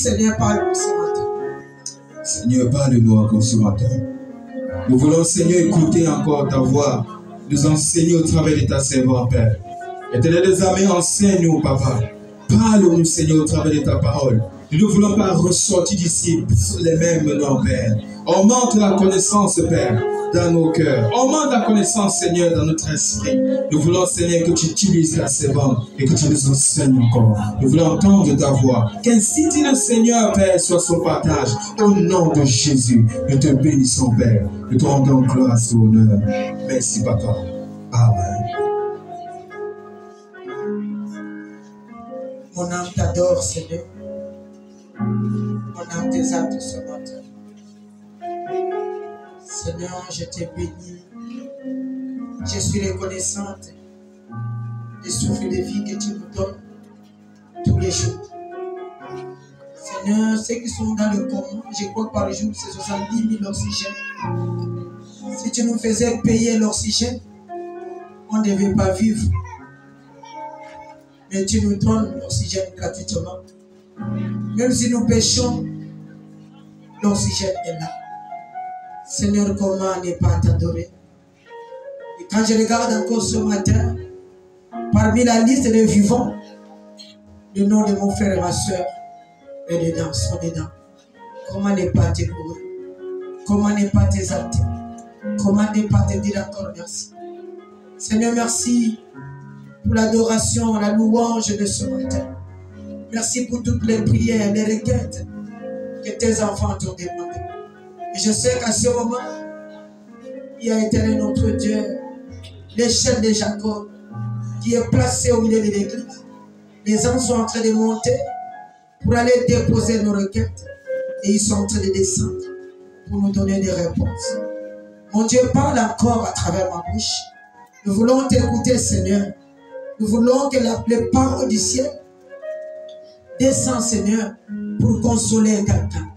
Seigneur, parle-nous ce matin. Seigneur, parle-nous encore ce matin. Nous voulons, Seigneur, écouter encore ta voix, nous enseigner au travers de ta servante, Père. Éternel des armées, enseigne-nous, Papa. Parle-nous, Seigneur, au travers de ta parole. Nous ne voulons pas ressortir d'ici les mêmes noms, Père. Augmente la connaissance, Père, dans nos cœurs. Augmente la connaissance, Seigneur, dans notre esprit. Nous voulons, Seigneur, que tu utilises la servante et que tu nous enseignes encore. Nous voulons entendre ta voix. Qu'ainsi dit le Seigneur, Père, soit son partage. Au nom de Jésus, nous te bénissons, Père. Nous te rendons gloire et honneur. Merci, Papa. Amen. Mon âme t'adore, Seigneur. Mon âme t'exalte ce matin. Seigneur, je te bénis. Je suis reconnaissante des souffles de vie que tu nous donnes tous les jours. Seigneur, ceux qui sont dans le coma, je crois que par jour, c'est 70 000 oxygènes. Si tu nous faisais payer l'oxygène, on ne devait pas vivre. Mais tu nous donnes l'oxygène gratuitement. Même si nous péchons, l'oxygène est là. Seigneur, comment ne pas t'adorer? Et quand je regarde encore ce matin, parmi la liste des vivants, le nom de mon frère et ma soeur est dedans, sont dedans. Comment ne pas te louer? Comment ne pas t'exalter? Comment ne pas te dire encore merci? Seigneur, merci pour l'adoration, la louange de ce matin. Merci pour toutes les prières, les requêtes que tes enfants t'ont demandées. Et je sais qu'à ce moment, il y a éternel notre Dieu, l'échelle de Jacob, qui est placée au milieu de l'église. Les hommes sont en train de monter pour aller déposer nos requêtes et ils sont en train de descendre pour nous donner des réponses. Mon Dieu, parle encore à travers ma bouche. Nous voulons t'écouter, Seigneur. Nous voulons que les paroles du ciel descendent, Seigneur, pour consoler quelqu'un,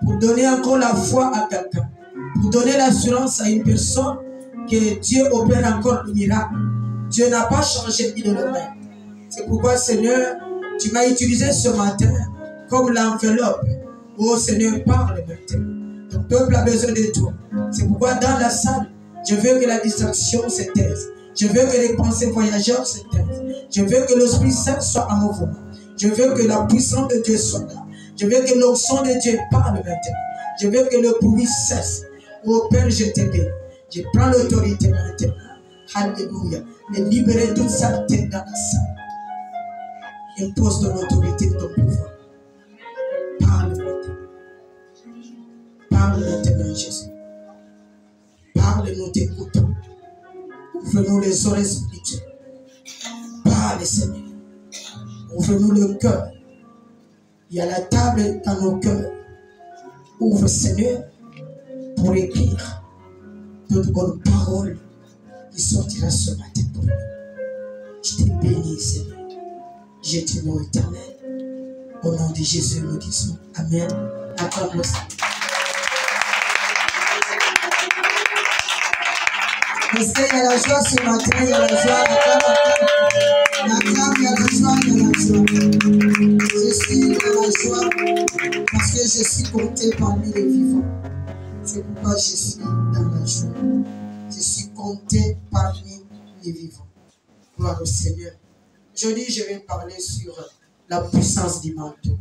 pour donner encore la foi à quelqu'un, pour donner l'assurance à une personne que Dieu opère encore le miracle. Dieu n'a pas changé, il est le même. C'est pourquoi, Seigneur, tu m'as utilisé ce matin comme l'enveloppe. Oh Seigneur, parle maintenant. Ton peuple a besoin de toi. C'est pourquoi dans la salle, je veux que la distraction se taise. Je veux que les pensées voyageurs se taisent. Je veux que l'Esprit Saint soit en mouvement. Je veux que la puissance de Dieu soit là. Je veux que l'onction de Dieu parle maintenant. Je veux que le bruit cesse. Oh Père, je te bénis. Je prends l'autorité maintenant. Alléluia. Et libérer toute saleté dans la salle. Impose ton autorité, ton pouvoir. Parle maintenant. Parle maintenant, Jésus. Parle, nous t'écoutons. Ouvre-nous les oreilles spirituelles. Parle, Seigneur. Ouvre-nous le cœur. Il y a la table dans nos cœurs. Ouvre, Seigneur, pour écrire toute bonne parole qui sortira ce matin pour nous. Je te bénis, Seigneur. Je te loue, éternel. Au nom de Jésus, nous disons Amen. Acclame-le. Est-ce qu'il y a la joie ce matin? Il y a la joie, il y a la joie, il y a la joie. Je suis dans la joie parce que je suis compté parmi les vivants. C'est pourquoi je suis dans la joie. Je suis compté parmi les vivants. Gloire au Seigneur. Aujourd'hui, je vais parler sur la puissance du manteau.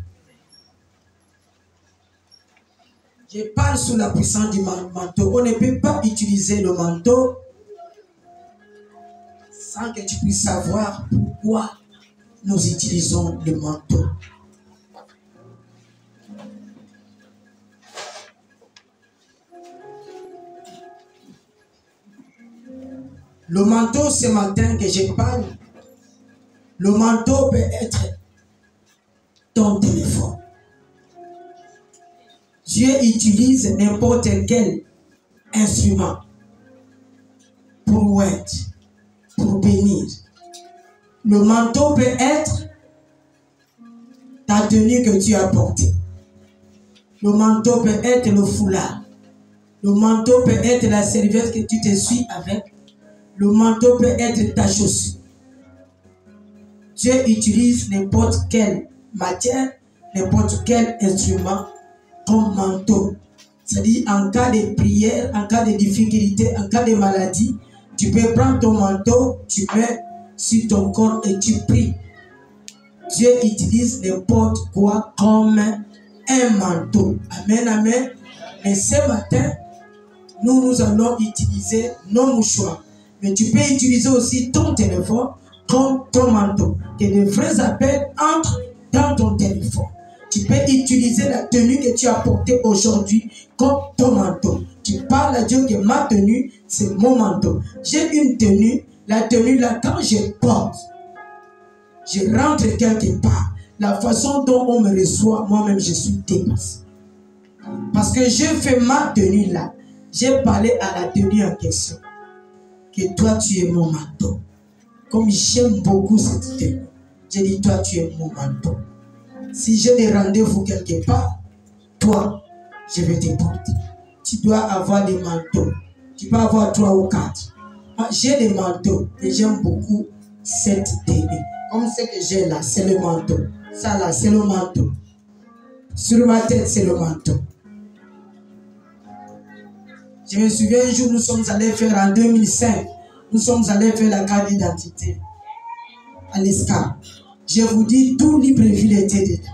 Je parle sur la puissance du manteau. On ne peut pas utiliser le manteau sans que tu puisses savoir pourquoi nous utilisons le manteau. Le manteau, ce matin que je parle, le manteau peut être ton téléphone. Dieu utilise n'importe quel instrument pour aider, pour bénir. Le manteau peut être ta tenue que tu as portée. Le manteau peut être le foulard. Le manteau peut être la serviette que tu te suis avec. Le manteau peut être ta chaussure. Dieu utilise n'importe quelle matière n'importe quel instrument comme manteau. C'est-à-dire, en cas de prière, en cas de difficulté, en cas de maladie, tu peux prendre ton manteau, tu mets sur ton corps et tu pries. Dieu utilise n'importe quoi comme un manteau. Amen, amen. Mais ce matin, nous allons utiliser nos mouchoirs. Mais tu peux utiliser aussi ton téléphone comme ton manteau. Que de vrais appels entrent dans ton téléphone. Tu peux utiliser la tenue que tu as portée aujourd'hui comme ton manteau. Tu parles à Dieu que ma tenue, c'est mon manteau. J'ai une tenue. La tenue là, quand je porte, je rentre quelque part. La façon dont on me reçoit, moi-même, je suis dépassé. Parce que j'ai fait ma tenue là. J'ai parlé à la tenue en question. Que toi, tu es mon manteau. Comme j'aime beaucoup cette tenue, j'ai dit, toi, tu es mon manteau. Si j'ai des rendez-vous quelque part, toi, je vais te porter. Tu dois avoir des manteaux. Tu peux avoir 3 ou 4. Moi, j'ai des manteaux et j'aime beaucoup cette tenue. Comme ce que j'ai là, c'est le manteau. Ça là, c'est le manteau. Sur ma tête, c'est le manteau. Je me souviens un jour, nous sommes allés faire en 2005, nous sommes allés faire la carte d'identité à l'ESCA. Je vous dis, tout Libreville était dedans.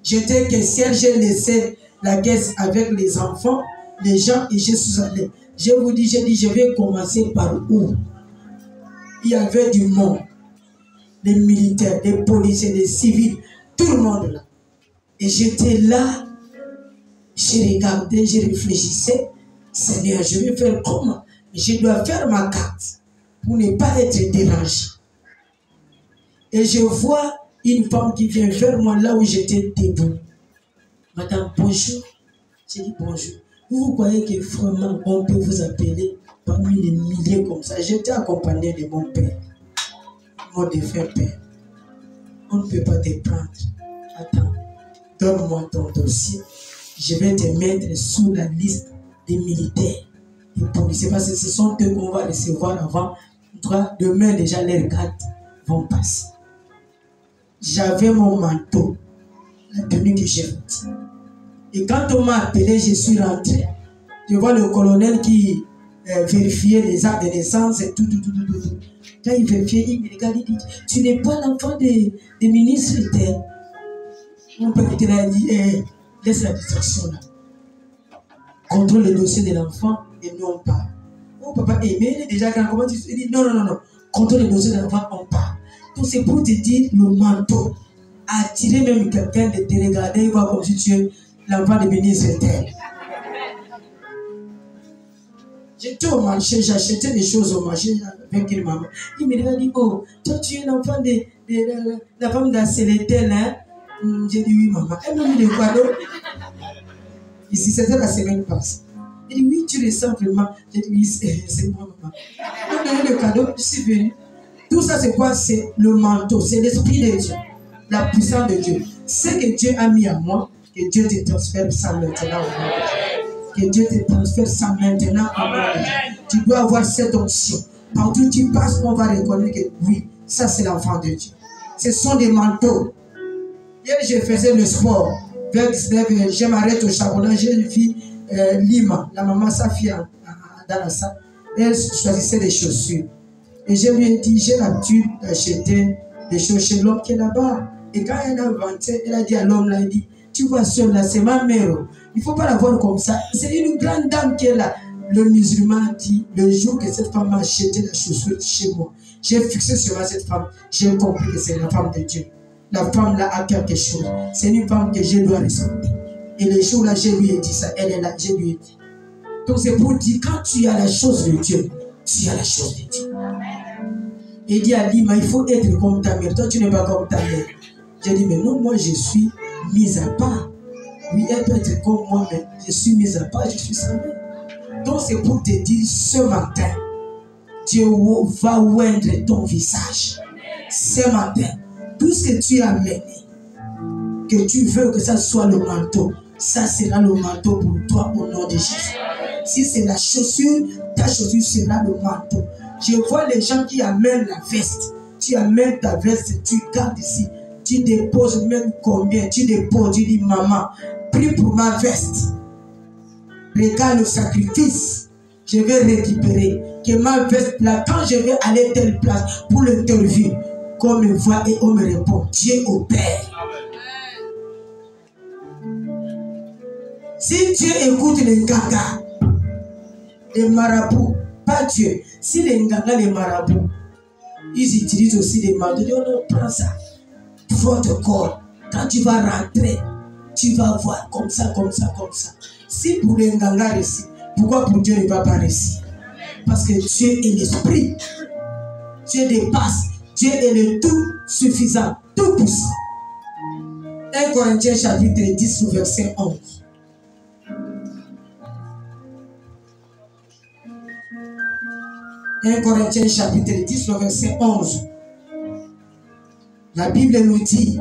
J'étais caissière, j'ai laissé la caisse avec les enfants, les gens, et je suis allé. Je vous dis, j'ai dit, je vais commencer par où? Il y avait du monde, des militaires, des policiers, des civils, tout le monde là. Et j'étais là, je regardais, je réfléchissais. Seigneur, je vais faire comment? Je dois faire ma carte pour ne pas être dérangé. Et je vois une femme qui vient vers moi là où j'étais debout. Madame, bonjour. J'ai dit bonjour. Vous croyez que vraiment on peut vous appeler parmi les milliers comme ça? J'étais accompagné de mon père, mon défunt père. On ne peut pas te prendre. Attends, donne-moi ton dossier. Je vais te mettre sous la liste des militaires, des policiers, parce que ce sont eux qu'on va recevoir avant. Demain, déjà, leurs cartes vont passer. J'avais mon manteau, la tenue que j'ai faite. Et quand on m'a appelé, je suis rentré. Je vois le colonel qui vérifiait les actes de naissance et tout. Quand il vérifiait, il me regarde, il dit, tu n'es pas l'enfant des ministres. Mon père était là, il dit, laisse la distraction là. Contrôle le dossier de l'enfant et nous on part. Oh papa, mais il est déjà grand, comment tu dis? Il dit non. Contrôle le dossier de l'enfant, on part. Donc c'est pour te dire le manteau. Attirer même quelqu'un de te regarder, il va comme si tu es l'enfant de ministre tel. J'étais au marché, j'achetais des choses au marché avec une maman. Il me regarde, dit, oh, toi tu es l'enfant de la femme d'Acélétel, hein? J'ai dit oui maman. Elle m'a mis le cadeau. Ici, c'était la semaine passée. Il dit, oui, tu ressens vraiment. J'ai dit, oui, c'est moi, maman. On a eu le cadeau, je suis venu. Tout ça, c'est quoi? C'est le manteau, c'est l'esprit de Dieu, la puissance de Dieu. Ce que Dieu a mis à moi, que Dieu te transfère ça maintenant. Que Dieu te transfère ça maintenant. Tu dois avoir cette option. Partout où tu passes, on va reconnaître que oui, ça, c'est l'enfant de Dieu. Ce sont des manteaux. Hier, je faisais le sport. Vers 19, je m'arrête au charbonnage, j'ai une fille, Lima, la maman, sa fille dans la salle, elle choisissait des chaussures. Et je lui ai dit, j'ai l'habitude d'acheter des choses chez l'homme qui est là-bas. Et quand elle a vanté, elle a dit à l'homme, là, elle dit, tu vois, seule là, c'est ma mère. Il ne faut pas la voir comme ça. C'est une grande dame qui est là. Le musulman dit, le jour que cette femme m'a acheté la chaussure chez moi, j'ai fixé sur moi cette femme, j'ai compris que c'est la femme de Dieu. La femme là a quelque chose. C'est une femme que je dois respecter. Et le jour là, je lui ai dit ça. Elle est là, je lui ai dit. Donc c'est pour dire, quand tu as la chose de Dieu, tu as la chose de Dieu. Et il dit à Lima, il faut être comme ta mère. Toi, tu n'es pas comme ta mère. J'ai dit, mais non, moi, je suis mise à part. Oui, elle peut être comme moi, mais je suis mise à part, je suis sa mère. Donc c'est pour te dire, ce matin, Dieu va oindre ton visage. Ce matin, tout ce que tu as mené, que tu veux que ça soit le manteau, ça sera le manteau pour toi au nom de Jésus. Si c'est la chaussure, ta chaussure sera le manteau. Je vois les gens qui amènent la veste. Tu amènes ta veste, tu gardes ici. tu déposes même combien, tu déposes, tu dis maman, prie pour ma veste. Regarde le sacrifice, je vais récupérer. Que ma veste là, quand je vais aller telle place pour l'interview, qu'on me voit et on me répond, Dieu opère. Si Dieu écoute les gagas, les marabouts, pas Dieu, si les gagas, les marabouts, ils utilisent aussi des manteaux. Ils disent, non, prends ça. Votre corps, quand tu vas rentrer, tu vas voir comme ça, comme ça, comme ça. Si pour les gagas réussi, pourquoi pour Dieu ne va pas réussir? Parce que Dieu est l'esprit. Dieu dépasse. Dieu est le tout suffisant, tout puissant. 1 Corinthiens chapitre 10, verset 11. 1 Corinthiens chapitre 10, verset 11. La Bible nous dit,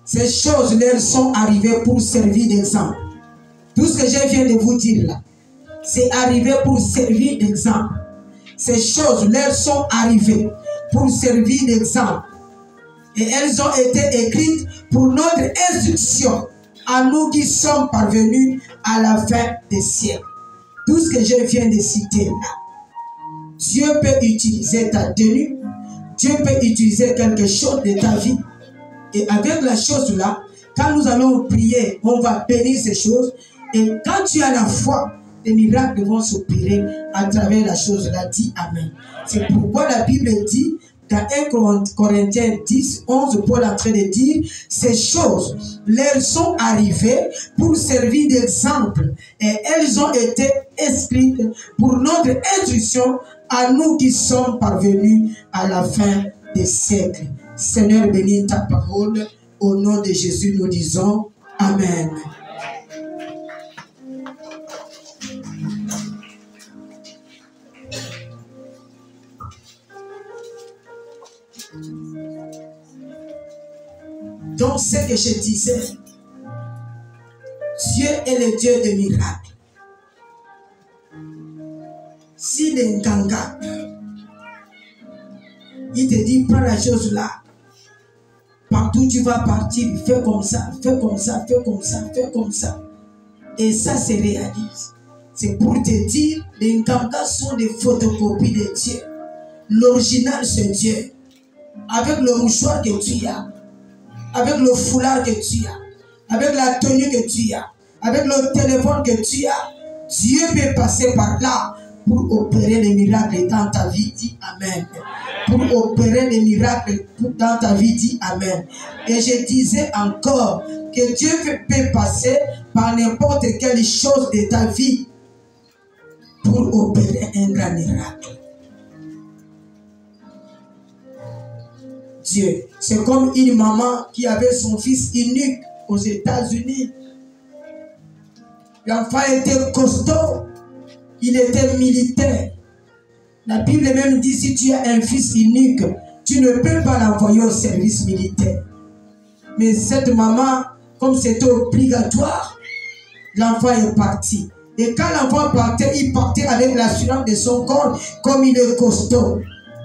ces choses leur sont arrivées pour servir d'exemple. Tout ce que je viens de vous dire là, c'est arrivé pour servir d'exemple. Ces choses leur sont arrivées pour servir d'exemple. Et elles ont été écrites pour notre instruction, à nous qui sommes parvenus à la fin des siècles. Tout ce que je viens de citer là, Dieu peut utiliser ta tenue, Dieu peut utiliser quelque chose de ta vie. Et avec la chose là, quand nous allons prier, on va bénir ces choses. Et quand tu as la foi, les miracles vont s'opérer à travers la chose là. Dis Amen. C'est pourquoi la Bible dit, dans 1 Corinthiens 10, 11, Paul est en train de dire, ces choses leur sont arrivées pour servir d'exemple. Et elles ont été écrites pour notre instruction à nous qui sommes parvenus à la fin des siècles. Seigneur, bénis ta parole. Au nom de Jésus, nous disons Amen. Donc, ce que je disais, Dieu est le Dieu des miracles. Si les Nganga, il te dit, prends la chose là, partout tu vas partir, fais comme ça, fais comme ça, fais comme ça, fais comme ça. Et ça se réalise. C'est pour te dire, les Nganga sont des photocopies de Dieu. L'original, c'est Dieu. Avec le mouchoir que tu as, avec le foulard que tu as, avec la tenue que tu as, avec le téléphone que tu as, Dieu peut passer par là pour opérer les miracles dans ta vie. Dis Amen. Pour opérer les miracles dans ta vie. Dis Amen. Et je disais encore que Dieu peut passer par n'importe quelle chose de ta vie pour opérer un grand miracle. Dieu. C'est comme une maman qui avait son fils unique aux États-Unis. L'enfant était costaud. Il était militaire. La Bible même dit, si tu as un fils unique, tu ne peux pas l'envoyer au service militaire. Mais cette maman, comme c'était obligatoire, l'enfant est parti. Et quand l'enfant partait, il partait avec l'assurance de son corps, comme il est costaud.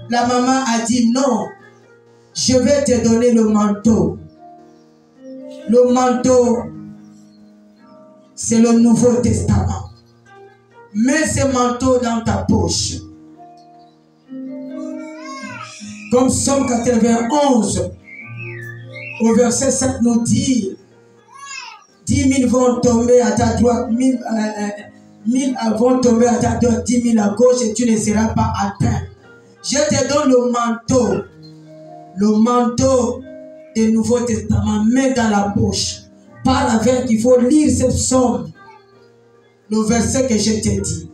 La maman a dit non. Je vais te donner le manteau. Le manteau, c'est le Nouveau Testament. Mets ce manteau dans ta poche. Comme Psaume 91, au verset 7 nous dit, 10 000 vont tomber à ta droite, 1000 vont tomber à ta droite, 10 000 à gauche et tu ne seras pas atteint. Je te donne le manteau. Le manteau du Nouveau Testament, mets dans la poche. Parle avec, il faut lire ce psaume. Le verset que je t'ai dit.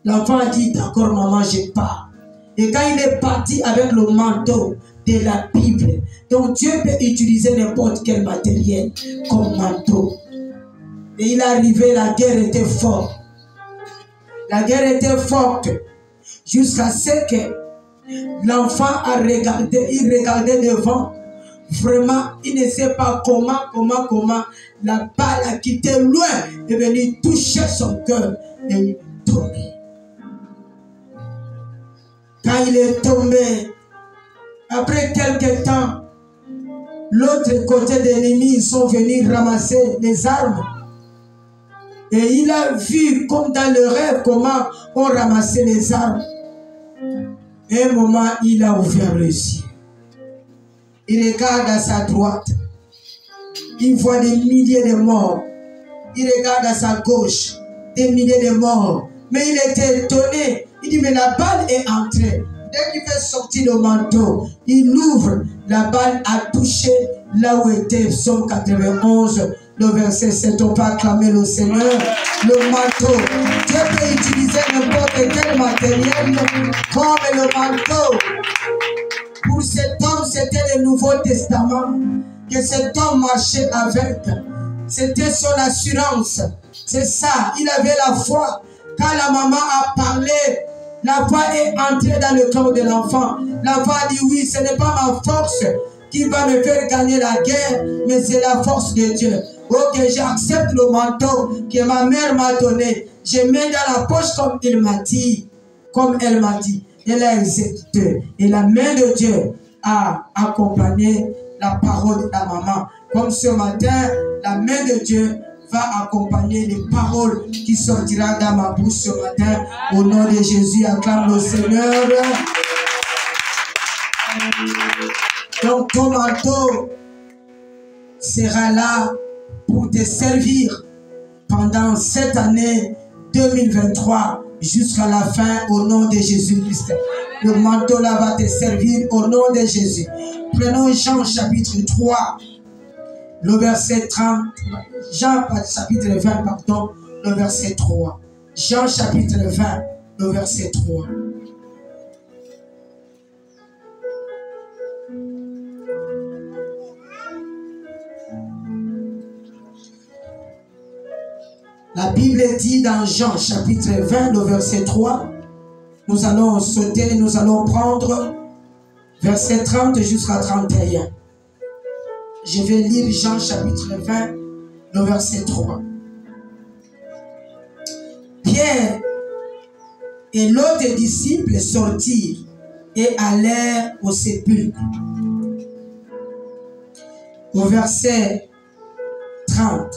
L'enfant a dit, d'accord maman, je pars. Et quand il est parti avec le manteau de la Bible, donc Dieu peut utiliser n'importe quel matériel comme manteau. Et il est arrivé, la guerre était forte. La guerre était forte jusqu'à ce que l'enfant a regardé, il regardait devant. Vraiment, il ne sait pas comment la balle a quitté loin et venu toucher son cœur et il est tombé. Quand il est tombé, après quelques temps, l'autre côté de l'ennemi, ils sont venus ramasser les armes. Et il a vu, comme dans le rêve, comment on ramassait les armes. Et un moment, il a ouvert les yeux. Il regarde à sa droite. Il voit des milliers de morts. Il regarde à sa gauche. Des milliers de morts. Mais il était étonné. Il dit, mais la balle est entrée. Dès qu'il fait sortir le manteau, il ouvre. La balle a touché là où était Psaume 91, le verset 7. On peut acclamer le Seigneur. Le manteau. Dieu peut utiliser n'importe quel matériel comme le manteau. Pour cet homme, c'était le Nouveau Testament. Que cet homme marchait avec. C'était son assurance. C'est ça. Il avait la foi. Quand la maman a parlé, la foi est entrée dans le cœur de l'enfant. La foi a dit oui, ce n'est pas ma force qui va me faire gagner la guerre, mais c'est la force de Dieu. Ok, j'accepte le manteau que ma mère m'a donné. Je mets dans la poche comme il m'a dit. Comme elle m'a dit. Elle a exécuté. Et la main de Dieu a accompagné la parole de la maman. Comme ce matin, la main de Dieu va accompagner les paroles qui sortiront dans ma bouche ce matin. Au nom de Jésus, acclame le Seigneur. Donc ton manteau sera là pour te servir pendant cette année 2023 jusqu'à la fin au nom de Jésus-Christ. Le manteau là va te servir au nom de Jésus. Prenons Jean chapitre 3, le verset 30. Jean chapitre 20, pardon, le verset 3. Jean chapitre 20, le verset 3. La Bible dit dans Jean chapitre 20, le verset 3, nous allons sauter, nous allons prendre verset 30 jusqu'à 31. Je vais lire Jean chapitre 20, le verset 3. Pierre et l'autre disciple sortirent et allèrent au sépulcre. Au verset 30.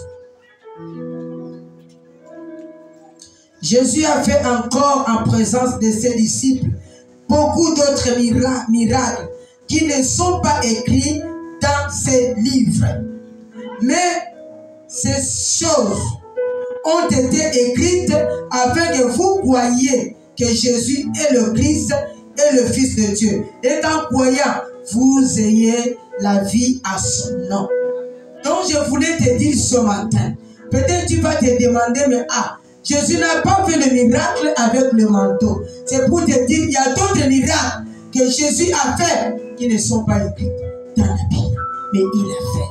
Jésus a fait encore en présence de ses disciples beaucoup d'autres miracles qui ne sont pas écrits dans ces livres. Mais ces choses ont été écrites afin que vous croyiez que Jésus est le Christ et le Fils de Dieu. Et en croyant, vous ayez la vie à son nom. Donc je voulais te dire ce matin, peut-être tu vas te demander, mais Jésus n'a pas fait le miracle avec le manteau. C'est pour te dire, il y a d'autres miracles que Jésus a fait qui ne sont pas écrits dans la Bible. Mais il a fait.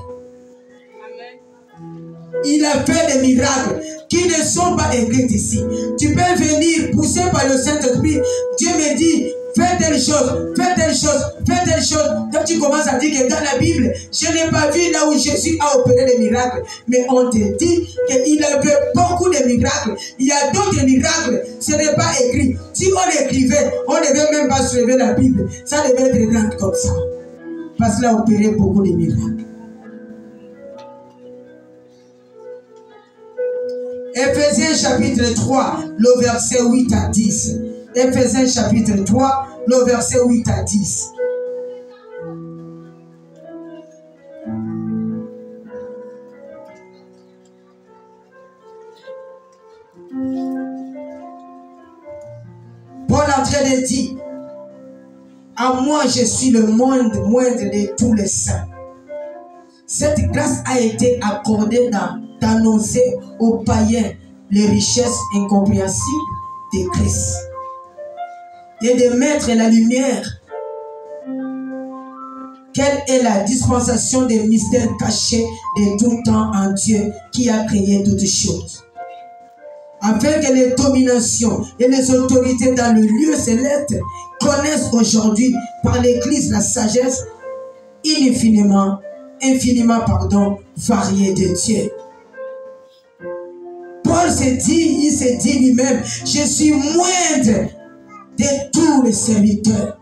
Amen. Il a fait des miracles qui ne sont pas écrits ici. Tu peux venir poussé par le Saint-Esprit. Dieu me dit, fais telle chose, fais telle chose, fais telle chose. Quand tu commences à dire que dans la Bible, je n'ai pas vu là où Jésus a opéré des miracles. Mais on te dit qu'il a fait beaucoup de miracles. Il y a d'autres miracles, ce n'est pas écrit. Si on écrivait, on ne devait même pas se lever la Bible. Ça devait être grand comme ça. Parce qu'il a opéré beaucoup de miracles. Éphésiens chapitre 3, le verset 8 à 10. Éphésiens chapitre 3, le verset 8 à 10. Paul en train de dire, à moi je suis le moindre de tous les saints. Cette grâce a été accordée d'annoncer aux païens les richesses incompréhensibles de Christ et de mettre la lumière. Quelle est la dispensation des mystères cachés de tout temps en Dieu qui a créé toutes choses, afin que les dominations et les autorités dans le lieu céleste connaissent aujourd'hui par l'Église la sagesse infiniment variée de Dieu. Paul il se dit lui-même, je suis moindre de tous les serviteurs.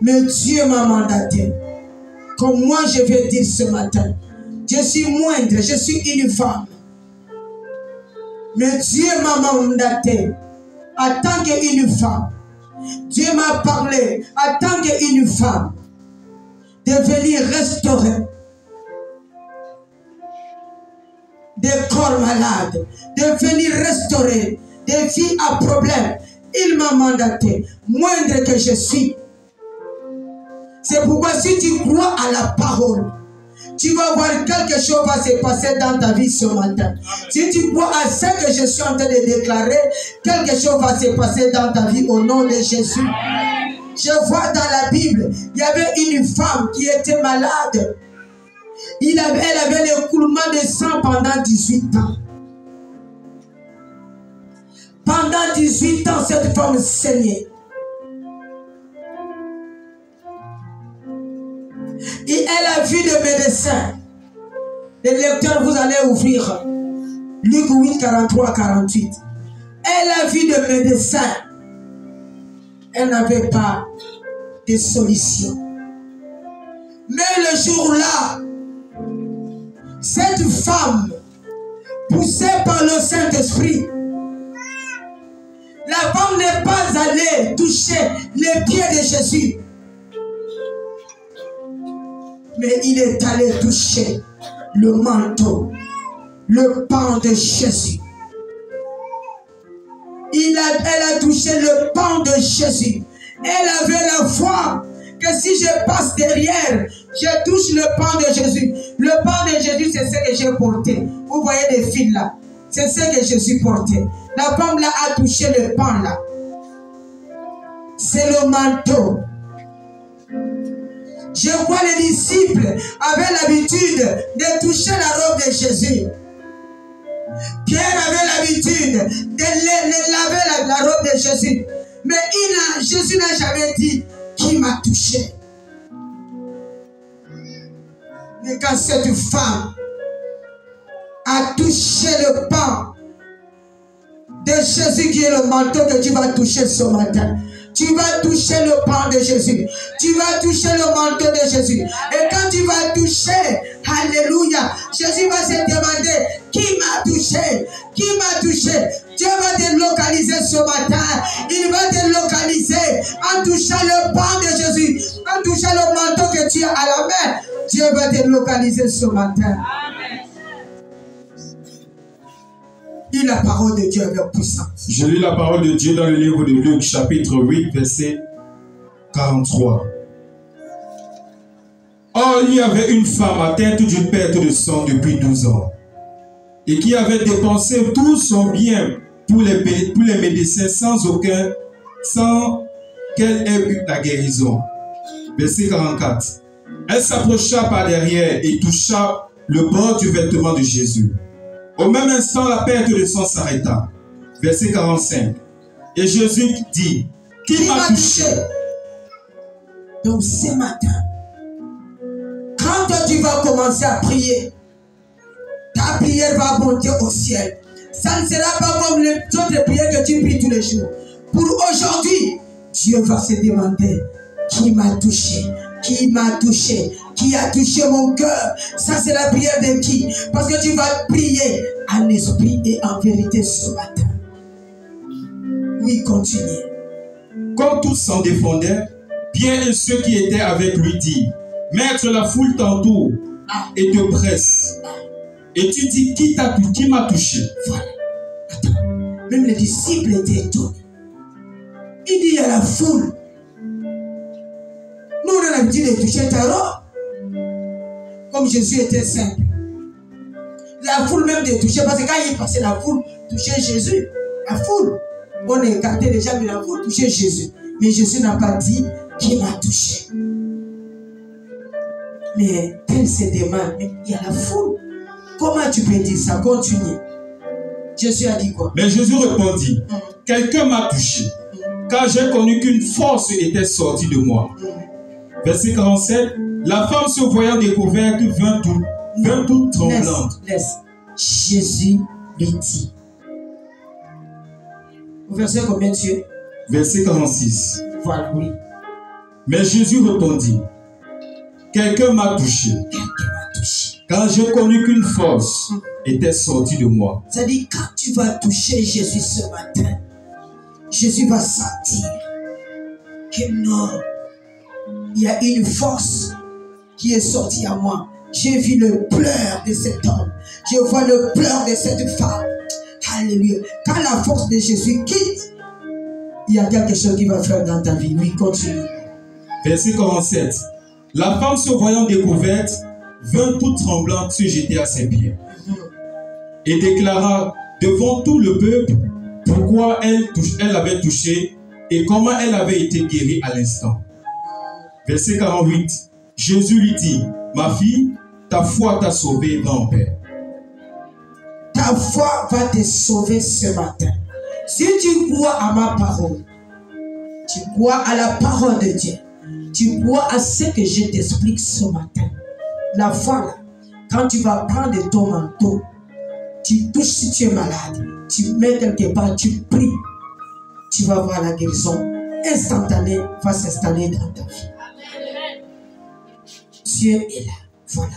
Mais Dieu m'a mandaté Comme moi je vais dire ce matin, je suis moindre, je suis une femme. Mais Dieu m'a mandaté en tant qu'une femme. Dieu m'a parlé en tant qu'une femme de venir restaurer des corps malades, de venir restaurer des filles à problème. Il m'a mandaté, moindre que je suis. C'est pourquoi si tu crois à la parole, tu vas voir quelque chose va se passer dans ta vie ce matin. Si tu crois à ce que je suis en train de déclarer, quelque chose va se passer dans ta vie au nom de Jésus. Je vois dans la Bible, il y avait une femme qui était malade. Elle avait l'écoulement de sang pendant 18 ans. Pendant 18 ans, cette femme saignait. Et elle a vu des médecins. Les lecteurs, vous allez ouvrir Luc 8, 43, 48. Elle a vu des médecins. Elle n'avait pas de solution. Mais le jour-là, cette femme, poussée par le Saint-Esprit, la femme n'est pas allée toucher les pieds de Jésus. Mais il est allé toucher le manteau, le pan de Jésus. Elle a touché le pan de Jésus. Elle avait la foi que si je passe derrière, je touche le pan de Jésus. Le pan de Jésus, c'est ce que j'ai porté. Vous voyez les fils là. C'est ce que Jésus portait. La femme là a touché le pan là. C'est le manteau. Je vois les disciples avaient l'habitude de toucher la robe de Jésus. Pierre avait l'habitude de laver la robe de Jésus. Mais Jésus n'a jamais dit qui m'a touché. Mais quand cette femme a touché le pan de Jésus qui est le manteau que tu vas toucher ce matin, tu vas toucher le pan de Jésus. Tu vas toucher le manteau de Jésus. Et quand tu vas toucher, alléluia, Jésus va se demander qui m'a touché? Qui m'a touché? Dieu va te localiser ce matin. Il va te localiser en touchant le pan de Jésus. En touchant le manteau que tu as à la main. Dieu va te localiser ce matin. Lis la parole de Dieu avec puissance. Je lis la parole de Dieu dans le livre de Luc, chapitre 8, verset 43. Or, il y avait une femme atteinte d'une perte de sang depuis 12 ans et qui avait dépensé tout son bien pour les médecins sans qu'elle ait eu la guérison. Verset 44. Elle s'approcha par derrière et toucha le bord du vêtement de Jésus. Au même instant, la perte de sang s'arrêta. Verset 45. Et Jésus dit, qui m'a touché? Donc ce matin, quand toi tu vas commencer à prier, ta prière va monter au ciel. Ça ne sera pas comme les autres prières que tu pries tous les jours. Pour aujourd'hui, Dieu va se demander, qui m'a touché? Qui m'a touché? Qui a touché mon cœur? Ça c'est la prière de qui? Parce que tu vas prier en esprit et en vérité ce matin. Oui, continuez. Comme tous s'en défendaient, Pierre et ceux qui étaient avec lui dirent, Maître, la foule t'entoure et te presse. Et tu dis, qui m'a touché? Voilà. Attends. Même les disciples étaient étonnés. Il dit à la foule, nous on a l'habitude de toucher ta robe. Comme Jésus était simple. La foule même de toucher, parce que quand il passait, la foule touchait Jésus. La foule. On écartait déjà, mais la foule touchait Jésus. Mais Jésus n'a pas dit qui m'a touché. Mais elle se demande, mais il y a la foule. Comment tu peux dire ça? Continue. Jésus a dit quoi? Mais Jésus répondit, quelqu'un m'a touché, car j'ai connu qu'une force était sortie de moi. Verset 47, la femme se voyant découverte vint toute tremblante. Laisse. Jésus lui dit. Verset combien tu es? Verset 46. Voilà, oui. Mais Jésus répondit, quelqu'un m'a touché. Quand j'ai connu qu'une force était sortie de moi. C'est-à-dire, quand tu vas toucher Jésus ce matin, Jésus va sentir que non, il y a une force qui est sortie à moi. J'ai vu le pleur de cet homme. Je vois le pleur de cette femme. Alléluia. Quand la force de Jésus quitte, il y a quelque chose qui va faire dans ta vie. Oui, continue. Verset 47. La femme se voyant découverte vint toute tremblante se jeter à ses pieds et déclara devant tout le peuple pourquoi elle avait touché et comment elle avait été guérie à l'instant. Verset 48. Jésus lui dit, ma fille, ta foi t'a sauvée, va en paix. Ta foi va te sauver ce matin. Si tu crois à ma parole, tu crois à la parole de Dieu, tu crois à ce que je t'explique ce matin. La foi, là, quand tu vas prendre ton manteau, tu touches si tu es malade, tu mets quelque part, tu pries, tu vas voir la guérison instantanée va s'installer dans ta vie. Dieu est là. Voilà.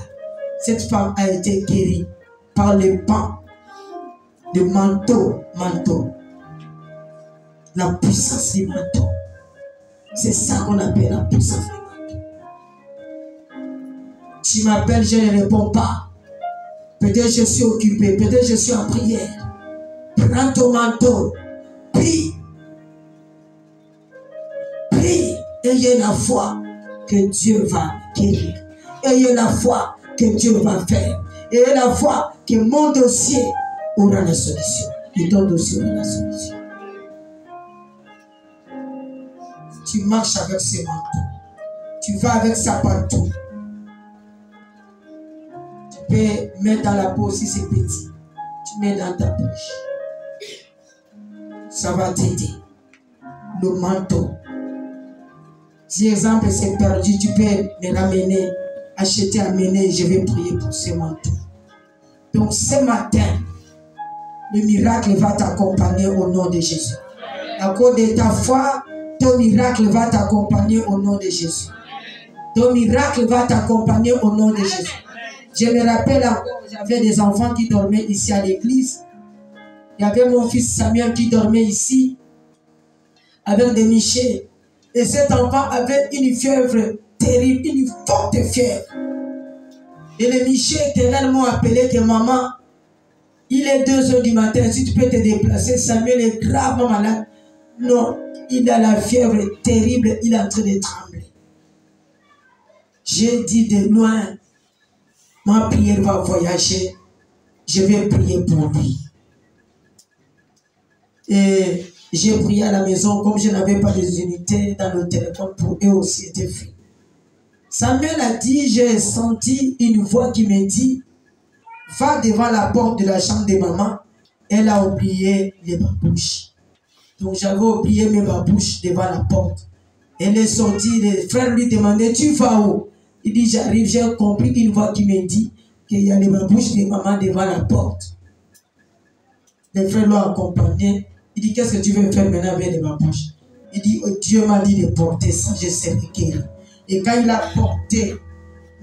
Cette femme a été guérie par le pan, le manteau. La puissance du manteau. C'est ça qu'on appelle la puissance du manteau. Tu m'appelles, je ne réponds pas. Peut-être je suis occupé, peut-être je suis en prière. Prends ton manteau, prie. Prie. Ayez la foi que Dieu va guérir. Ayez la foi que Dieu va faire. Ayez la foi que mon dossier aura la solution. Et ton dossier aura la solution. Tu marches avec ce manteau. Tu vas avec ça partout. Tu peux mettre dans la peau si c'est petit. Tu mets dans ta bouche. Ça va t'aider. Le manteau. Si exemple c'est perdu, tu peux me ramener, acheter, amener, je vais prier pour ce manteau. Donc ce matin, le miracle va t'accompagner au nom de Jésus. À cause de ta foi, ton miracle va t'accompagner au nom de Jésus. Ton miracle va t'accompagner au nom de Jésus. Je me rappelle encore, j'avais des enfants qui dormaient ici à l'église. Il y avait mon fils Samuel qui dormait ici avec des michets. Et cet enfant avait une fièvre terrible, une forte fièvre. Et les michets éternellement appelé que maman, il est 2 heures du matin, si tu peux te déplacer, Samuel est gravement malade. Non, il a la fièvre terrible, il est en train de trembler. J'ai dit de loin, ma prière va voyager, je vais prier pour lui. Et j'ai prié à la maison, comme je n'avais pas des unités dans le téléphone, pour eux aussi étaient faits. Samuel a dit, j'ai senti une voix qui me dit, va devant la porte de la chambre de maman. Elle a oublié les babouches. Donc j'avais oublié mes babouches devant la porte. Elle est sortie, les frères lui demandaient, tu vas où? Il dit, j'arrive, j'ai compris une voix qui me dit qu'il y a les babouches de maman devant la porte. Les frères l'ont accompagné. Il dit, qu'est-ce que tu veux faire maintenant avec les babouches? Il dit, oh, Dieu m'a dit de porter ça, je sais guérir. Et quand il a porté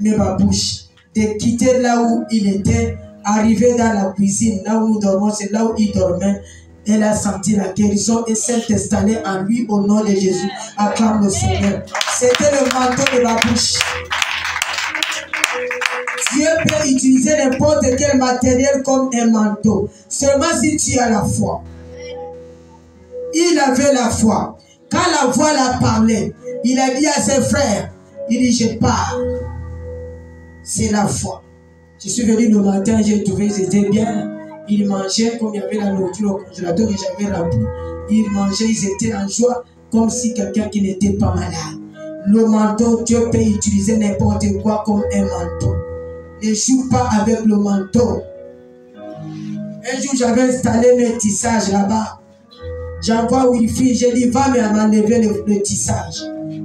mes babouches, de quitter là où il était, arriver dans la cuisine, là où nous dormons, c'est là où il dormait. Elle a senti la guérison et s'est installée en lui au nom de Jésus. Acclame le Seigneur. C'était le manteau de la bouche. Dieu peut utiliser n'importe quel matériel comme un manteau. Seulement si tu as la foi. Il avait la foi. Quand la voix l'a parlé, il a dit à ses frères, il dit, je pars. C'est la foi. Je suis venu le matin, j'ai trouvé, c'était bien. Ils mangeaient comme il y avait la nourriture au congélateur que j'avais rempli. Ils mangeaient, ils étaient en joie, comme si quelqu'un qui n'était pas malade. Le manteau, Dieu peut utiliser n'importe quoi comme un manteau. Ne joue pas avec le manteau. Un jour, j'avais installé mes tissages là-bas. J'envoie Wilfried, j'ai dit, va m'enlever le tissage.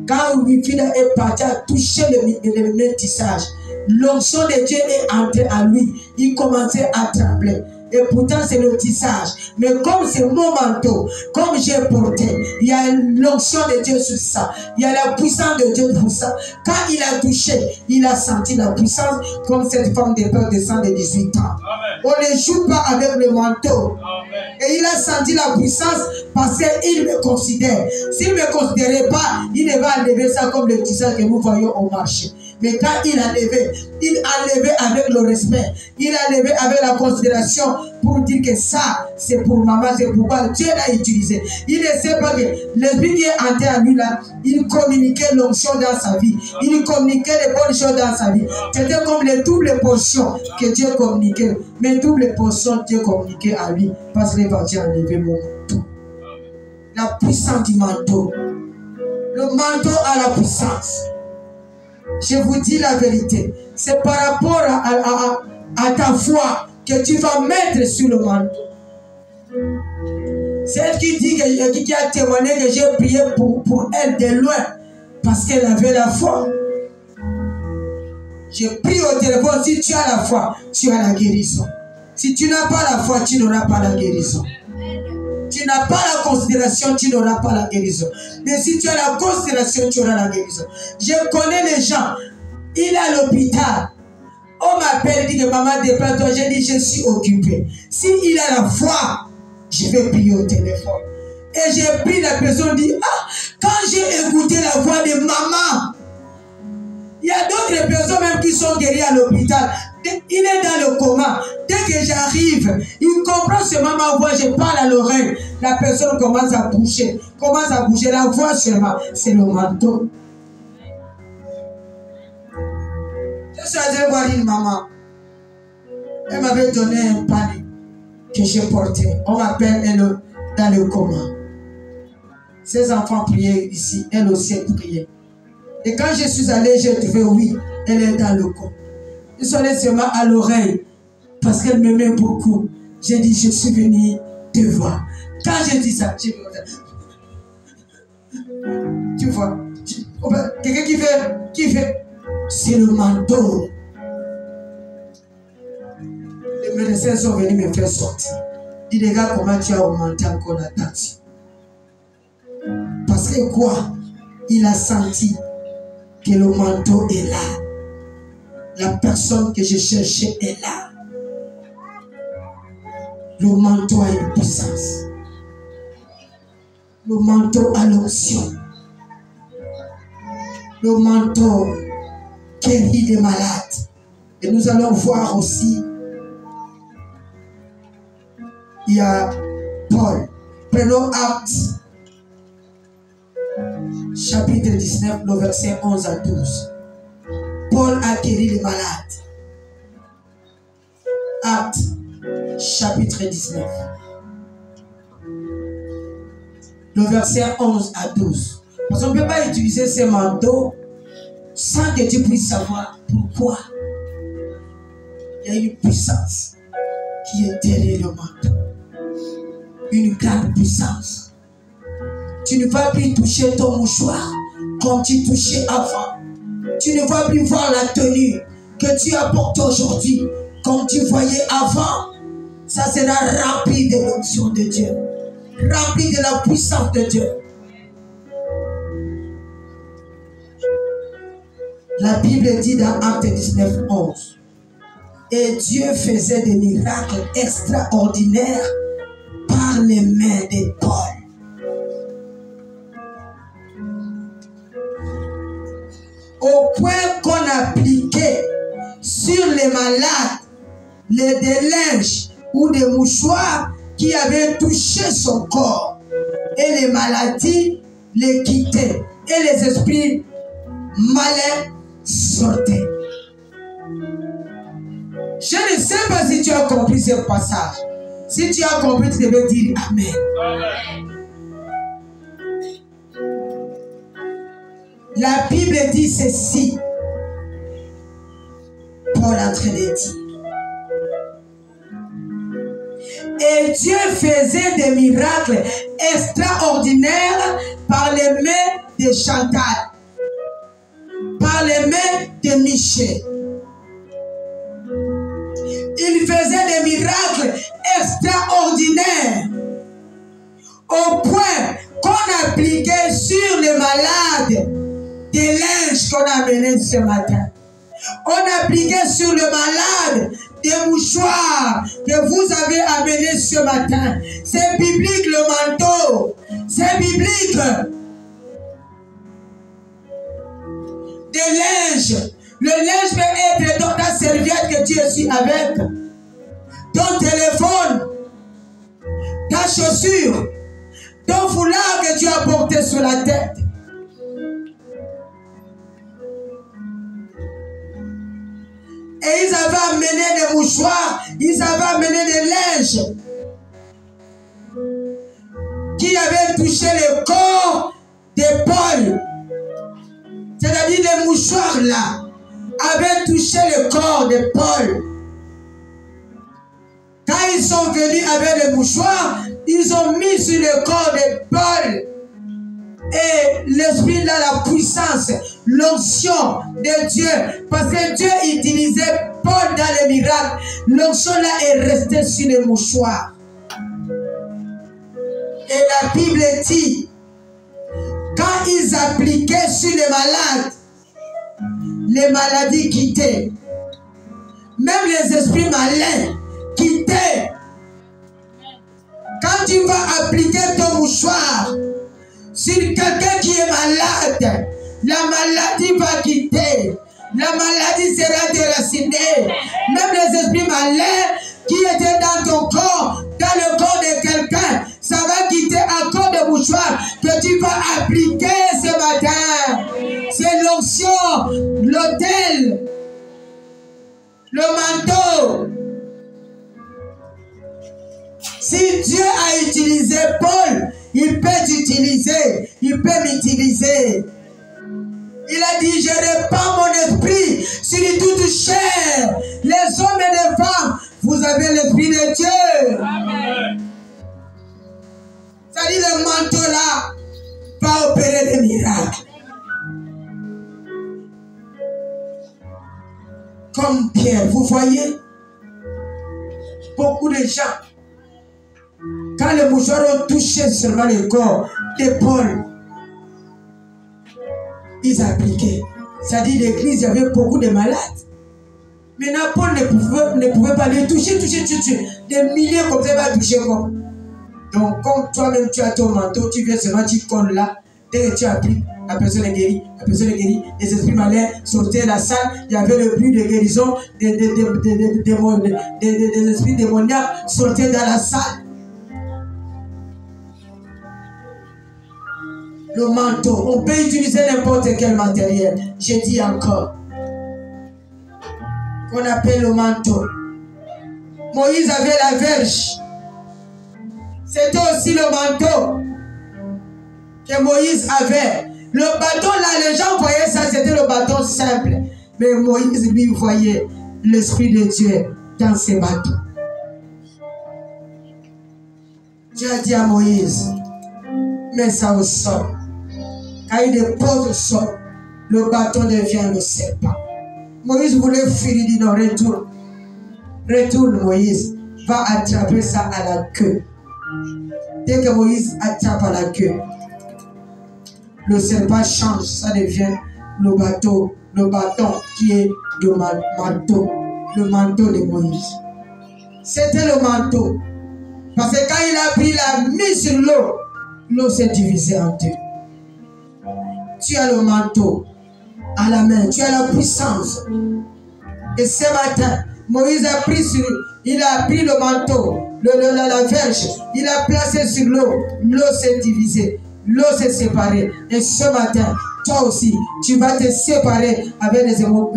Quand Wilfried est parti à toucher le tissage, l'onction de Dieu est entrée en lui. Il commençait à trembler. Et pourtant, c'est le tissage. Mais comme c'est mon manteau, comme j'ai porté, Il y a l'onction de Dieu sur ça. Il y a la puissance de Dieu pour ça. Quand il a touché, il a senti la puissance comme cette femme de peur de sang de 18 ans. Amen. On ne joue pas avec le manteau. Amen. Et il a senti la puissance parce qu'il me considère. S'il ne me considérait pas, il ne va enlever ça comme le tissage que nous voyons au marché. Mais quand il a levé avec le respect, il a levé avec la considération pour dire que ça, c'est pour maman, c'est pourquoi Dieu l'a utilisé. Il ne sait pas que l'esprit qui est entré à lui là, il communiquait l'onction dans sa vie. Il communiquait les bonnes choses dans sa vie. C'était comme les doubles portions que Dieu communiquait. Mais doubles portions Dieu communiquait à lui parce qu'il va Dieu enlever mon manteau. La puissance du manteau. Le manteau a la puissance. Je vous dis la vérité. C'est par rapport à ta foi que tu vas mettre sur le manteau. Celle qui dit qui a témoigné que j'ai prié pour elle de loin parce qu'elle avait la foi. J'ai pris au téléphone. Si tu as la foi, tu as la guérison. Si tu n'as pas la foi, tu n'auras pas la guérison. Tu n'as pas la considération, tu n'auras pas la guérison. Mais si tu as la considération, tu auras la guérison. Je connais les gens. Il est à l'hôpital. On m'appelle, il dit que maman déplace-toi. J'ai dit, je suis occupé. S'il a la foi, je vais prier au téléphone. Et j'ai pris la personne, dit, quand j'ai écouté la voix de maman, il y a d'autres personnes même qui sont guéries à l'hôpital. Il est dans le coma. Dès que j'arrive, il comprend seulement ma voix, je parle à l'oreille. La personne commence à bouger. La voix seulement, c'est le manteau. Je suis allé voir une maman. Elle m'avait donné un panier que j'ai porté. On m'appelle elle dans le coma. Ses enfants priaient ici. Elle aussi priait. Et quand je suis allé, j'ai trouvé, oui, elle est dans le coma. Je suis allé seulement à l'oreille parce qu'elle m'aimait beaucoup. J'ai dit, je suis venu te voir. Quand j'ai dit ça, tu vois, quelqu'un qui fait, c'est le manteau. Les médecins sont venus me faire sortir. Dis les gars, comment tu as augmenté encore la tension? Parce que quoi? Il a senti que le manteau est là. La personne que je cherchais est là. Le manteau a une puissance. Le manteau a l'onction. Le manteau guérit des malades. Et nous allons voir aussi, il y a Paul. Prenons Actes, chapitre 19, le verset 11 à 12. Paul a guéri les malades. Actes, chapitre 19. Le verset 11 à 12. Parce qu'on ne peut pas utiliser ces manteaux sans que tu puisses savoir pourquoi. Il y a une puissance qui est derrière le manteau. Une grande puissance. Tu ne vas plus toucher ton mouchoir comme tu touchais avant. Tu ne vas plus voir la tenue que tu apportes aujourd'hui comme tu voyais avant. Ça sera rempli de l'onction de Dieu. Rempli de la puissance de Dieu. La Bible dit dans Actes 19, 11. Et Dieu faisait des miracles extraordinaires par les mains de Paul. Au point qu'on appliquait sur les malades des linges ou des mouchoirs qui avaient touché son corps. Et les maladies les quittaient. Et les esprits malins sortaient. Je ne sais pas si tu as compris ce passage. Si tu as compris, tu devais dire Amen. Amen. La Bible dit ceci. Paul est en train de dire. Et Dieu faisait des miracles extraordinaires par les mains de Chantal, par les mains de Michel. Il faisait des miracles extraordinaires au point qu'on appliquait ce matin. On appliquait sur le malade des mouchoirs que vous avez amenés ce matin. C'est biblique le manteau. C'est biblique. Des linges. Le linge peut être dans ta serviette que tu es ici avec. Ton téléphone. Ta chaussure. Ton foulard que tu as porté sur la tête. Et ils avaient amené des mouchoirs, ils avaient amené des linges qui avaient touché le corps de Paul. C'est-à-dire les mouchoirs là avaient touché le corps de Paul. Quand ils sont venus avec les mouchoirs, ils ont mis sur le corps de Paul. Et l'esprit là, la puissance, l'onction de Dieu. Parce que Dieu utilisait Paul dans les miracles. L'onction là est restée sur les mouchoirs. Et la Bible dit, quand ils appliquaient sur les malades, les maladies quittaient. Même les esprits malins quittaient. Quand tu vas appliquer ton mouchoir sur quelqu'un qui est malade, la maladie va quitter. La maladie sera déracinée. Même les esprits malins qui étaient dans ton corps, dans le corps de quelqu'un, ça va quitter à cause de mouchoir que tu vas appliquer ce matin. C'est l'onction, l'autel, le manteau. Si Dieu a utilisé Paul, il peut t'utiliser, il peut m'utiliser. Il a dit, je répands mon esprit sur toute chair. Les hommes et les femmes, vous avez l'esprit de Dieu. Amen. C'est-à-dire le manteau là va opérer des miracles. Comme Pierre, vous voyez, beaucoup de gens, quand les mouchoirs ont touché seulement le corps de Paul, ils appliquaient. C'est-à-dire l'église, il y avait beaucoup de malades. Maintenant, Paul ne pouvait pas les toucher. Des milliers comme ça va toucher comme. Donc, comme toi-même tu as ton manteau, tu viens seulement, tu colles là. Dès que tu appliques, la personne est guérie. La personne est guérie. Les esprits malins sortaient de la salle. Il y avait le bruit de guérison. Des esprits démoniaques sortaient dans la salle. Le manteau, on peut utiliser n'importe quel matériel. Je dis encore. Qu'on appelle le manteau. Moïse avait la verge. C'était aussi le manteau que Moïse avait. Le bâton là, les gens voyaient ça, c'était le bâton simple. Mais Moïse, lui, voyait l'Esprit de Dieu dans ses bâtons. Dieu a dit à Moïse, mets ça au sol. Quand il dépose au sol, le bâton devient le serpent. Moïse voulait fuir, il dit non, retourne. Retourne, Moïse. Va attraper ça à la queue. Dès que Moïse attrape à la queue, le serpent change, ça devient le bâton qui est le manteau de Moïse. C'était le manteau. Parce que quand il a pris la mise sur l'eau, l'eau s'est divisée en deux. Tu as le manteau à la main, tu as la puissance. Et ce matin, Moïse a pris le manteau, la verge, il a placé sur l'eau, l'eau s'est divisée, l'eau s'est séparée. Et ce matin, toi aussi, tu vas te séparer avec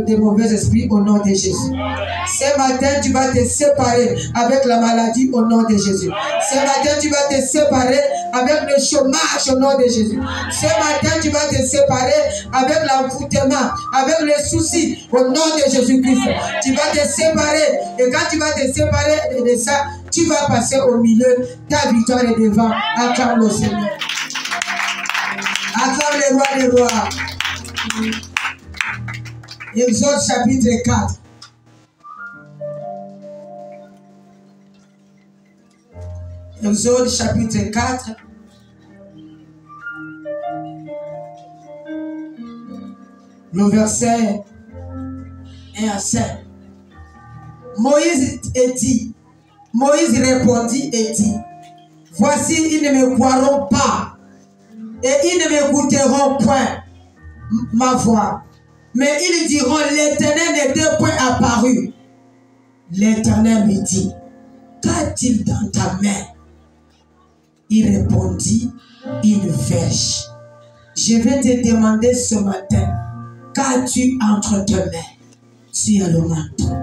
des mauvais esprits au nom de Jésus. Ce matin, tu vas te séparer avec la maladie au nom de Jésus. Ce matin, tu vas te séparer avec le chômage au nom de Jésus. Ce matin, tu vas te séparer avec l'envoûtement, avec les soucis au nom de Jésus-Christ. Tu vas te séparer. Et quand tu vas te séparer de ça, tu vas passer au milieu. Ta victoire est devant. Acclame le Seigneur. Acclame les rois des rois. Exode chapitre 4. Exode chapitre 4. Le verset 1 à 5. Moïse répondit et dit, voici, ils ne me croiront pas et ils ne m'écouteront point ma voix. Mais ils diront, l'Éternel n'était point apparu. L'Éternel lui dit, qu'a-t-il dans ta main? Il répondit, une verge. Je vais te demander ce matin, qu'as-tu entre tes mains? Tu as le manteau.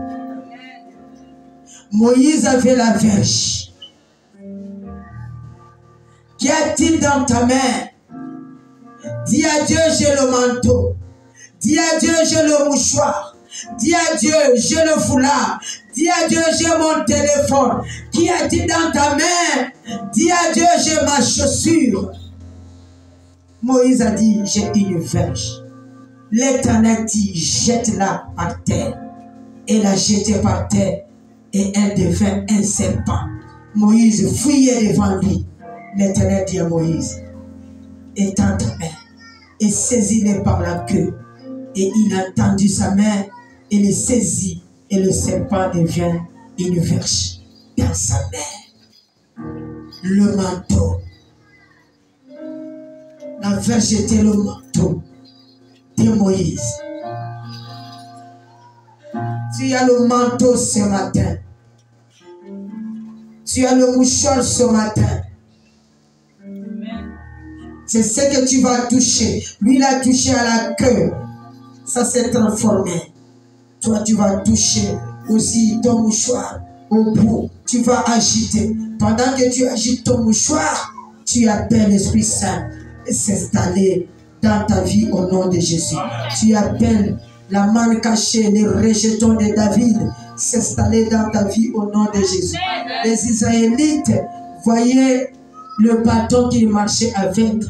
Moïse avait la verge. Qu'y a-t-il dans ta main? Dis à Dieu, j'ai le manteau. Dis à Dieu, j'ai le mouchoir. Dis à Dieu, j'ai le foulard. Dis à Dieu, j'ai mon téléphone. Qu'y a-t-il dans ta main? Dis à Dieu, j'ai ma chaussure. Moïse a dit, j'ai une verge. L'Éternel dit, jette-la par terre. Et l'a jetée par terre. Et elle devint un serpent. Moïse fouillait devant lui. L'Éternel dit à Moïse, étends ta main et saisis-le par la queue. Et il a tendu sa main et le saisit. Et le serpent devient une verge dans sa main. Le manteau. La verge était le manteau de Moïse. Tu as le manteau ce matin. Tu as le mouchoir ce matin. C'est ce que tu vas toucher. Lui, il a touché à la queue. Ça s'est transformé. Toi, tu vas toucher aussi ton mouchoir au bout. Tu vas agiter. Pendant que tu agites ton mouchoir, tu appelles l'Esprit Saint et s'installer dans ta vie au nom de Jésus. Tu appelles la manne cachée, les rejetons de David, s'installer dans ta vie au nom de Jésus. Les Israélites voyaient le bâton qu'ils marchaient avec.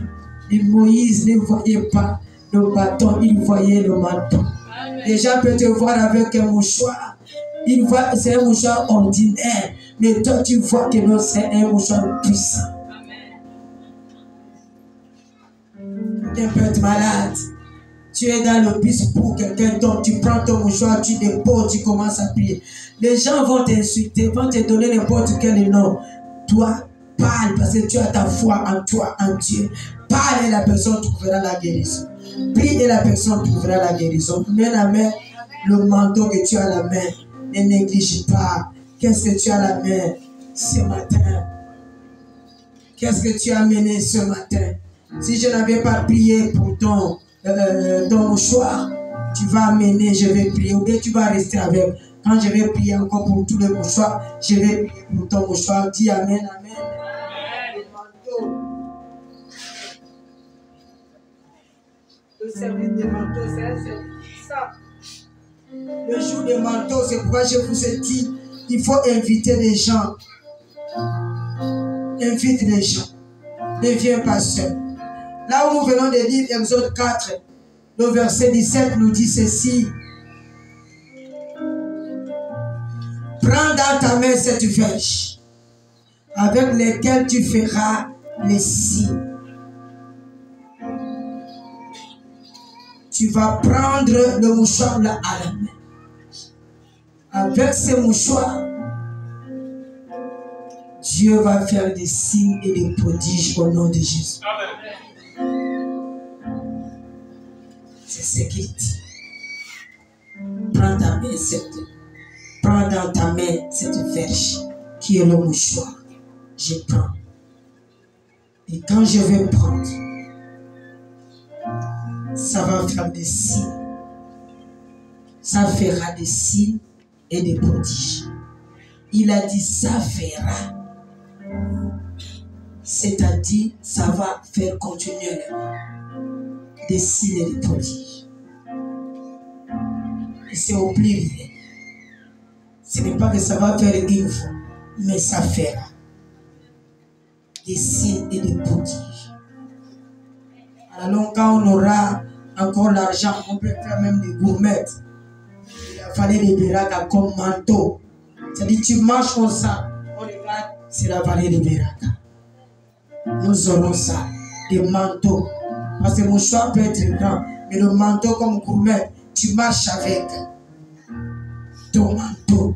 Et Moïse ne voyait pas le bâton, il voyait le manteau. Les gens peuvent te voir avec un mouchoir. C'est un mouchoir ordinaire. Mais toi, tu vois que non, c'est un mouchoir puissant. Tu peux être malade. Tu es dans le bus pour quelqu'un d'autre. Tu prends ton mouchoir, tu déposes, tu commences à prier. Les gens vont t'insulter, vont te donner n'importe quel nom. Toi, parle parce que tu as ta foi en toi, en Dieu. Parle et la personne trouvera la guérison. Prie et la personne trouvera la guérison. Mets la main, le manteau que tu as à la main. Ne néglige pas. Qu'est-ce que tu as à la main ce matin? Qu'est-ce que tu as mené ce matin? Si je n'avais pas prié pour ton mouchoir, tu vas amener, je vais prier. Ou bien tu vas rester avec. Quand je vais prier encore pour tous les mouchoirs, je vais prier pour ton mouchoir. Dis amen, amen. Le service des manteaux, c'est un service. Ça. Le jour des manteaux, c'est pourquoi je vous ai dit, il faut inviter les gens. Invite les gens. Ne viens pas seul. Là où nous venons de lire Exode 4, le verset 17 nous dit ceci. Prends dans ta main cette verge avec laquelle tu feras les signes. Tu vas prendre le mouchoir là à la main. Avec ce mouchoir, Dieu va faire des signes et des prodiges au nom de Jésus. C'est ce qu'il dit. Prends dans ta main cette verge qui est le mouchoir. Je prends. Et quand je vais prendre, ça va faire des signes. Ça fera des signes et des prodiges. Il a dit ça fera. C'est-à-dire, ça va faire continuer des signes et des prodiges. Et c'est au pluriel. Ce n'est pas que ça va faire une fois, mais ça fera des signes et des prodiges. Alors quand on aura encore l'argent, on peut faire même des gourmettes. Il a fallu des Beraka comme manteau. C'est-à-dire tu marches comme ça, on regarde, c'est la vallée de Beraka. Nous aurons ça, des manteaux. Parce que mon choix peut être grand. Mais le manteau comme gourmet, tu marches avec ton manteau.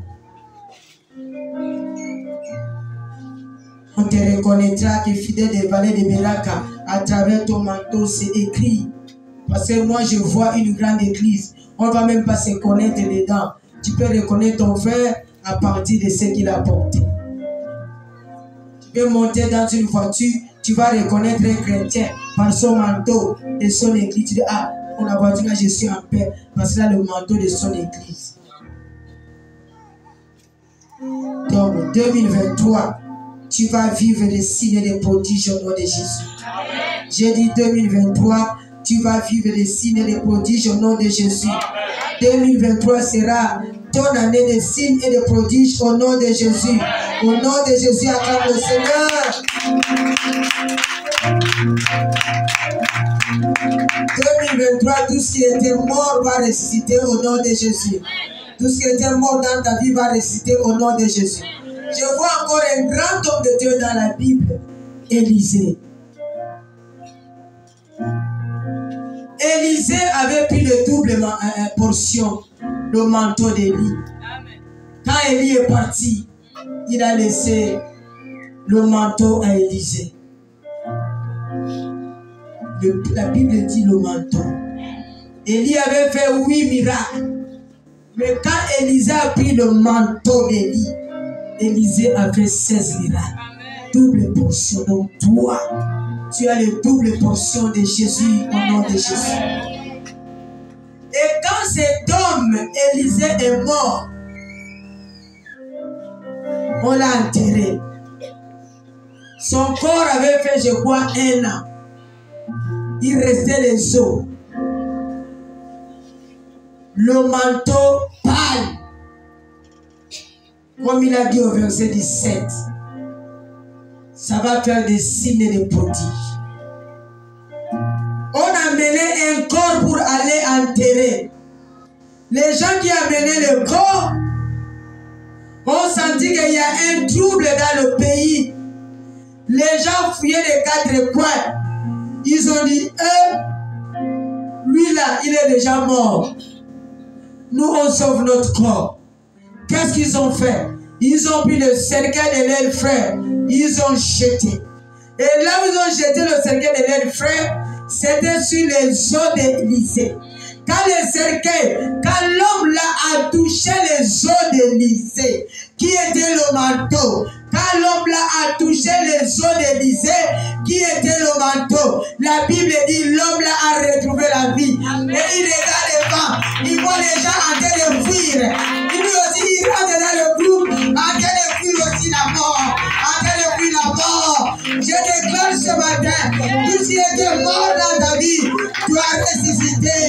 On te reconnaîtra que fidèle des vallées de Beraka, à travers ton manteau, c'est écrit. Parce que moi, je vois une grande église. On ne va même pas se connaître dedans. Tu peux reconnaître ton frère à partir de ce qu'il a porté. Tu peux monter dans une voiture, tu vas reconnaître un chrétien par son manteau et son église. Tu dis, ah, pour la voiture, là, je suis en paix. Parce qu'il a le manteau de son église. Donc, 2023, tu vas vivre des signes et des prodiges au nom de Jésus. J'ai dit 2023, tu vas vivre des signes et des prodiges au nom de Jésus. 2023 sera ton année de signes et de prodiges au nom de Jésus. Au nom de Jésus, acclame le Seigneur. 2023, tout ce qui était mort va ressusciter au nom de Jésus. Tout ce qui était mort dans ta vie va ressusciter au nom de Jésus. Je vois encore un grand homme de Dieu dans la Bible, Élisée. Élisée avait pris le double portion, le manteau d'Élie. Quand Élie est parti, il a laissé le manteau à Élisée. La Bible dit le manteau. Élie avait fait 8 miracles. Mais quand Élisée a pris le manteau d'Élie, Élisée a fait 16 miracles. Double portion. Donc toi, tu as le double portion de Jésus au nom de Jésus. Et quand cet homme, Élisée, est mort, on l'a enterré. Son corps avait fait, je crois, 1 an. Il restait les os. Le manteau pâle. Comme il a dit au verset 17. Ça va faire des signes et des prodiges. On a mené un corps pour aller enterrer. Les gens qui ont mené le corps ont senti qu'il y a un trouble dans le pays. Les gens fouillaient les 4 coins. Ils ont dit, lui là, il est déjà mort. Nous, on sauve notre corps. Qu'est-ce qu'ils ont fait? Ils ont pris le cercueil de leur frère. Ils ont jeté. Et là où ils ont jeté le cercueil de leur frère, c'était sur les os d'Élisée. Quand le cercueil, quand l'homme là a touché les os d'Élisée, qui était le manteau, quand l'homme là a touché les os d'Élisée, qui était le manteau, la Bible dit l'homme là a retrouvé la vie. Amen. Et il regarde devant, il voit les gens en train de fuir. Lui aussi, il rentre dans le groupe, en train de fuir aussi la mort, en train de fuir la mort. Je déclare ce matin, tout ce qui était mort dans ta vie doit ressusciter.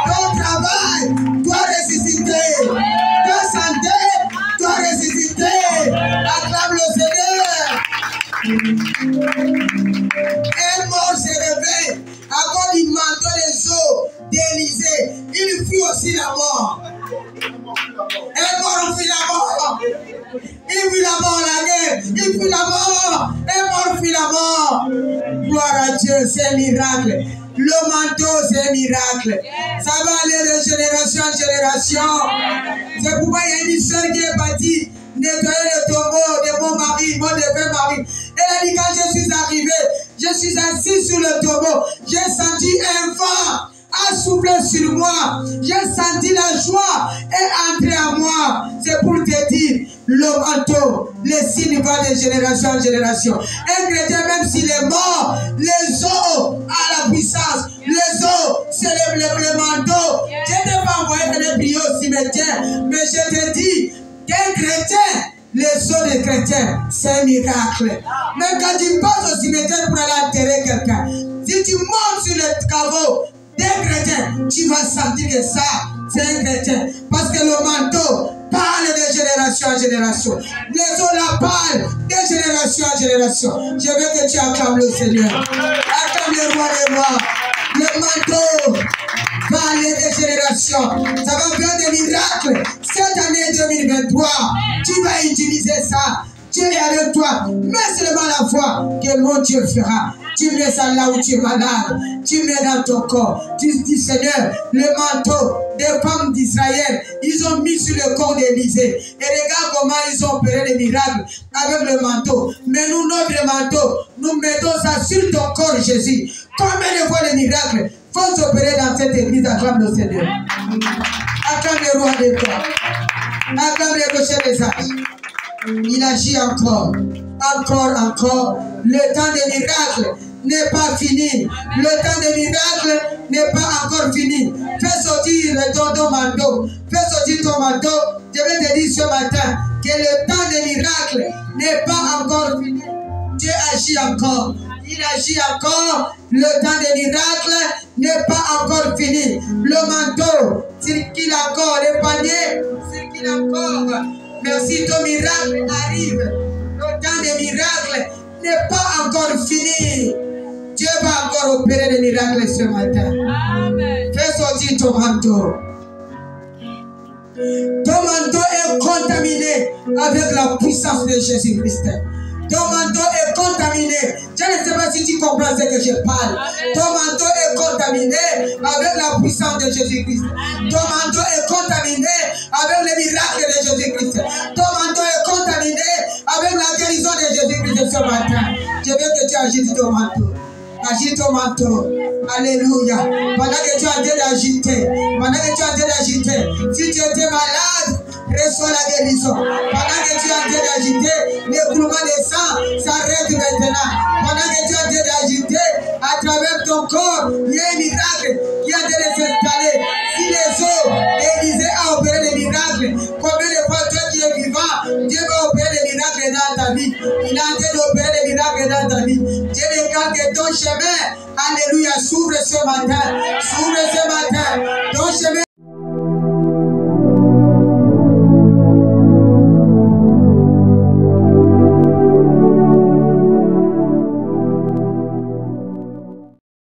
Ton travail doit ressusciter. Ta santé doit ressusciter. Acclame le Seigneur. Un mort se réveille à cause du manteau des eaux d'Élisée. Il fuit aussi la mort. Un mort fuit la mort. Il fuit la mort, la guerre. Il fuit la mort. Un mort fuit la mort. Gloire à Dieu, c'est un miracle. Le manteau, c'est un miracle. Ça va aller de génération en génération. C'est pourquoi il y a une soeur qui est partie nettoyer le tombeau de mon mari, mon défunt mari. Elle a dit, quand je suis arrivé, je suis assis sur le tombeau. J'ai senti un vent a soufflé sur moi. J'ai senti la joie est entrée à moi. C'est pour te dire, le manteau, les signes vont de génération en génération. Un chrétien, même s'il est mort, les os à la puissance, les os, c'est le manteau. Je ne t'ai pas envoyé de prier au cimetière, mais je te dis qu'un chrétien, les os des chrétiens, c'est un miracle. Même quand tu passes au cimetière pour aller enterrer quelqu'un, si tu montes sur le caveau d'un chrétien, tu vas sentir que ça, c'est un chrétien. Parce que le manteau parle de génération en génération. Les os la parlent de génération en génération. Je veux que tu acclames le Seigneur. Acclame le roi des rois. Le manteau parle de génération. Ça va faire des miracles. Cette année 2023, tu vas utiliser ça. Dieu est avec toi. Mets seulement la foi que mon Dieu fera. Tu mets ça là où tu es malade. Tu mets dans ton corps. Tu dis, Seigneur, le manteau des femmes d'Israël, ils ont mis sur le corps d'Élisée. Et regarde comment ils ont opéré des miracles avec le manteau. Mais nous, notre manteau, nous mettons ça sur ton corps, Jésus. Combien de fois les miracles vont s'opérer dans cette église? Acclame le Seigneur. Acclame le roi des rois. Acclame le rocher des âges. Il agit encore. Encore. Le temps des miracles n'est pas fini. Le temps des miracles n'est pas encore fini. Fais sortir ton manteau. Fais sortir ton manteau. Je vais te dire ce matin que le temps des miracles n'est pas encore fini. Dieu agit encore. Il agit encore. Le temps des miracles n'est pas encore fini. Le manteau circule encore. Le panier circule encore. Merci, ton miracle arrive. Le temps des miracles n'est pas encore fini. Dieu va encore opérer des miracles ce matin. Amen. Fais sortir ton manteau. Ton manteau est contaminé avec la puissance de Jésus-Christ. Ton manteau est contaminé. Je ne sais pas si tu comprends ce que je parle. Ton manteau est contaminé avec la puissance de Jésus-Christ. Ton manteau est contaminé avec les miracles de Jésus-Christ. Ton manteau est contaminé avec la guérison de Jésus-Christ ce matin. Je veux que tu agites ton manteau. Agite ton manteau. Alléluia. Pendant que tu es en train d'agiter, si tu étais malade, reçois la guérison. Pendant que tu es en train d'agiter, l'écoulement des sangs s'arrête maintenant. Pendant que tu es en train d'agiter, à travers ton corps, il y a un miracle qui est en train de s'installer. Si les eaux d'Élisée a opéré des miracles, combien de fois toi qui es vivant, Dieu va opérer des miracles dans ta vie. Il est en train d'opérer des miracles dans ta vie. Dieu regarde que ton chemin, alléluia, s'ouvre ce matin. S'ouvre ce matin.